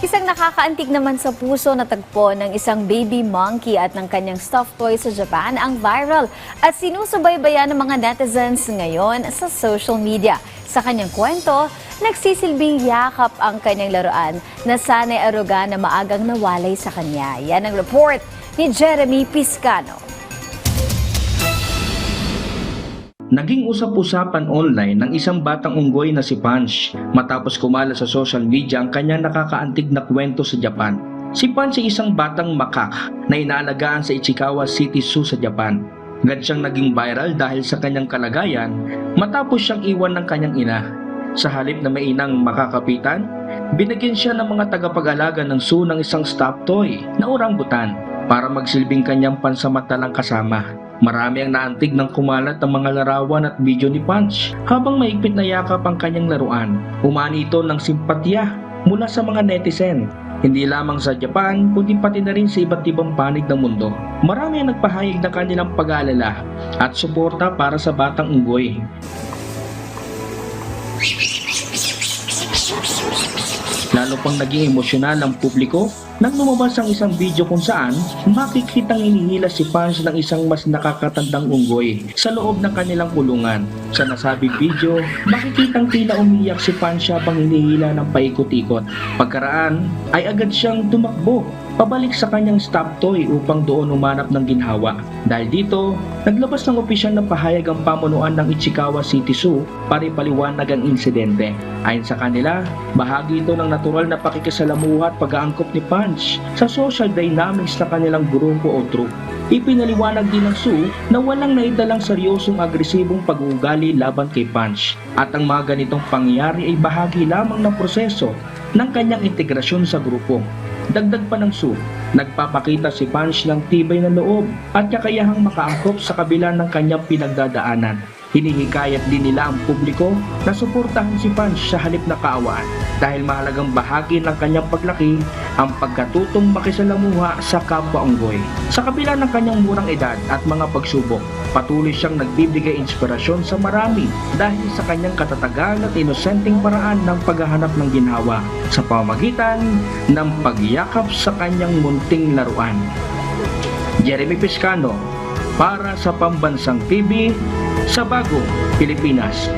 Isang nakakaantig naman sa puso na tagpo ng isang baby monkey at ng kanyang stuffed toy sa Japan ang viral at sinusubaybayan ng mga netizens ngayon sa social media. Sa kanyang kwento, nagsisilbing yakap ang kanyang laruan na sana'y aruga na maagang nawalay sa kanya. Yan ang report ni Jeremy Piscano. Naging usap-usapan online ng isang batang unggoy na si Punch matapos kumala sa social media ang kanyang nakakaantig na kwento sa Japan. Si Punch ay isang batang makak na inaalagaan sa Ichikawa City Zoo sa Japan. Agad siyang naging viral dahil sa kanyang kalagayan matapos siyang iwan ng kanyang ina. Sa halip na may inang makakapitan, binigyan siya ng mga tagapag-alaga ng zoo ng isang stuffed toy na orangutan para magsilbing kanyang pansamantalang kasama. Marami ang naantig ng kumalat ng mga larawan at video ni Punch habang mahigpit na yakap ang kanyang laruan. Umani ito ng simpatya mula sa mga netizen, hindi lamang sa Japan kundi pati na rin sa iba't ibang panig ng mundo. Marami ang nagpahayag ng kanilang pag-aalala at suporta para sa batang unggoy. Lalo pang naging emosyonal ang publiko nang lumabas ang isang video kung saan makikitang hinihila si Punch ng isang mas nakakatandang unggoy sa loob ng kanilang kulungan. Sa nasabing video, makikitang tila umiyak si Punch habang hinihila ng paikot-ikot. Pagkaraan ay agad siyang tumakbo pabalik sa kanyang stuffed toy upang doon humanap ng ginhawa. Dahil dito, naglabas ng opisyal na pahayag ang pamunuan ng Ichikawa City Zoo para ipaliwanag ang insidente. Ayon sa kanila, bahagi ito ng natural na pakikisalamuha at pag-aangkop ni Punch sa social dynamics na kanilang grupo o troop. Ipinaliwanag din ng zoo na walang naidalang seryosong agresibong pag-uugali laban kay Punch at ang mga ganitong pangyayari ay bahagi lamang ng proseso ng kanyang integrasyon sa grupo. Dagdag pa ng zoo, nagpapakita si Punch ng tibay na loob at kakayahang makaangkop sa kabila ng kanyang pinagdadaanan. Hinihikayat din nila ang publiko na suportahan si Punch sa halip na kaawaan dahil mahalagang bahagi ng kanyang paglaki ang pagkatutong makisalamuha sa kapwa unggoy. Sa kabila ng kanyang murang edad at mga pagsubok, patuloy siyang nagbibigay inspirasyon sa marami dahil sa kanyang katatagan at inosenteng paraan ng paghahanap ng ginhawa sa pamamagitan ng pagyakap sa kanyang munting laruan. Jeremy Piscano para sa Pambansang TV sa Bagong Pilipinas.